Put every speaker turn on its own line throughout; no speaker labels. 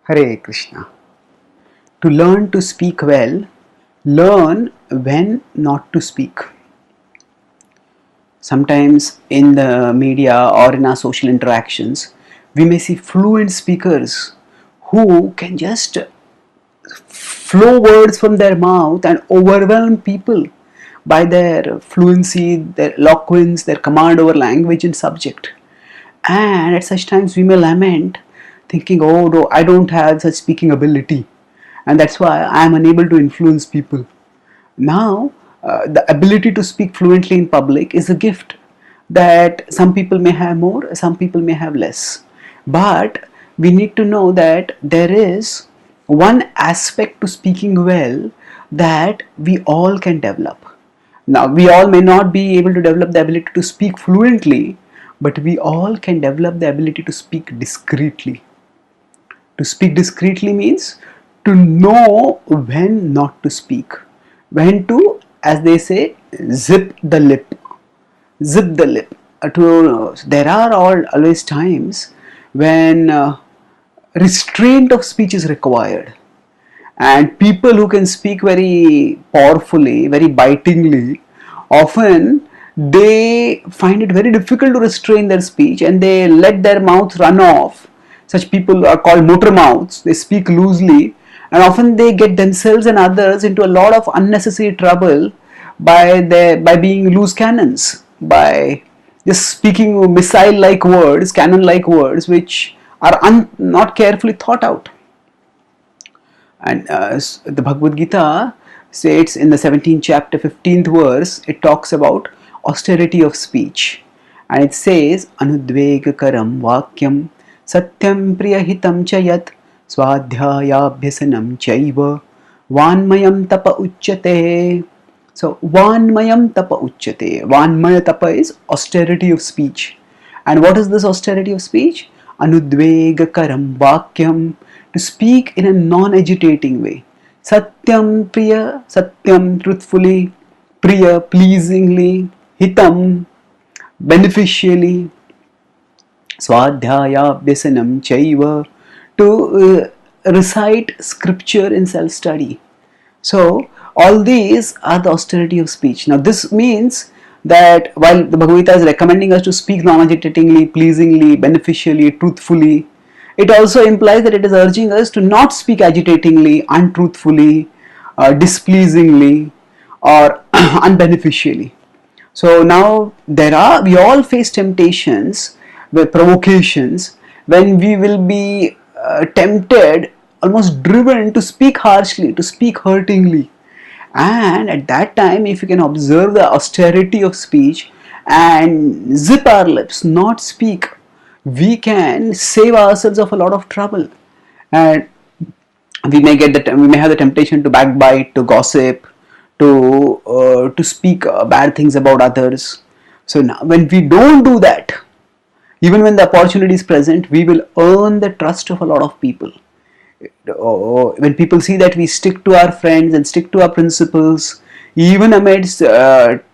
Hare Krishna. To learn to speak well, learn when not to speak. Sometimes in the media or in our social interactions, we may see fluent speakers who can just flow words from their mouth and overwhelm people by their fluency, their eloquence, their command over language and subject. And at such times we may lament, thinking, oh no, I don't have such speaking ability, and that's why I am unable to influence people. Now, the ability to speak fluently in public is a gift that some people may have more, some people may have less. But we need to know that there is one aspect to speaking well that we all can develop. Now, we all may not be able to develop the ability to speak fluently, but we all can develop the ability to speak discreetly. To speak discreetly means to know when not to speak, when to, as they say, zip the lip. Zip the lip. There are always times when restraint of speech is required, and people who can speak very powerfully, very bitingly, often they find it very difficult to restrain their speech and they let their mouth run off. Such people are called motormouths. They speak loosely, and often they get themselves and others into a lot of unnecessary trouble by being loose cannons, by just speaking missile-like words, cannon-like words, which are not carefully thought out. And the Bhagavad-gita states in the 17th chapter, 15th verse, it talks about austerity of speech. And it says, Anudvegakaram vakyam satyam priyahitam chayat swadhyayabhyasanam chaiva vanmayam tapa uchyate. So, vanmayam tapa uchyate. Vanmaya tapa is austerity of speech. And what is this austerity of speech? Anudvegakaram vakyam, to speak in a non-agitating way. Satyam priya, satyam truthfully, priya pleasingly, hitam beneficially, swadhyaya vyasanam chaiva, to recite scripture in self-study. So all these are the austerity of speech. Now this means that while the Bhagavad-gita is recommending us to speak non-agitatingly, pleasingly, beneficially, truthfully, it also implies that it is urging us to not speak agitatingly, untruthfully, displeasingly, or unbeneficially. So now we all face temptations, with provocations, when we will be tempted, almost driven to speak harshly, to speak hurtingly. And at that time, if you can observe the austerity of speech and zip our lips, not speak, we can save ourselves of a lot of trouble. And we may have the temptation to backbite, to gossip, to speak bad things about others. So now, when we don't do that, even when the opportunity is present, we will earn the trust of a lot of people. When people see that we stick to our friends and stick to our principles, even amidst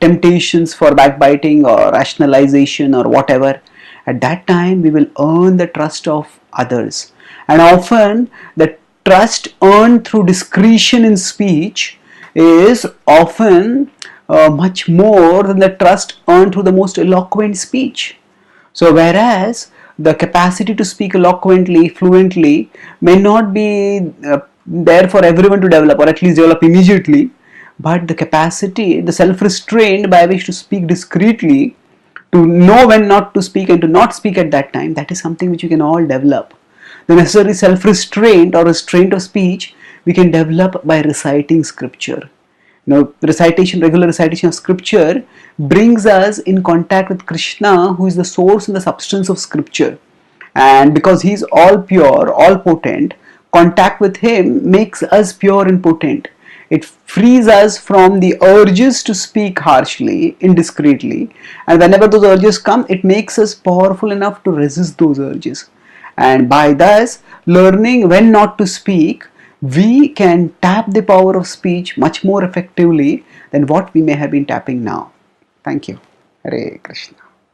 temptations for backbiting or rationalization or whatever, at that time we will earn the trust of others. And often the trust earned through discretion in speech is often much more than the trust earned through the most eloquent speech. So whereas the capacity to speak eloquently, fluently may not be there for everyone to develop, or at least develop immediately, but the capacity, the self-restraint by which to speak discreetly, to know when not to speak and to not speak at that time, that is something which you can all develop. The necessary self-restraint or restraint of speech we can develop by reciting scripture. Regular recitation of scripture brings us in contact with Krishna, who is the source and the substance of scripture. And because he is all pure, all potent, contact with him makes us pure and potent. It frees us from the urges to speak harshly, indiscreetly, and whenever those urges come, it makes us powerful enough to resist those urges. And by thus learning when not to speak, we can tap the power of speech much more effectively than what we may have been tapping now. Thank you. Hare Krishna.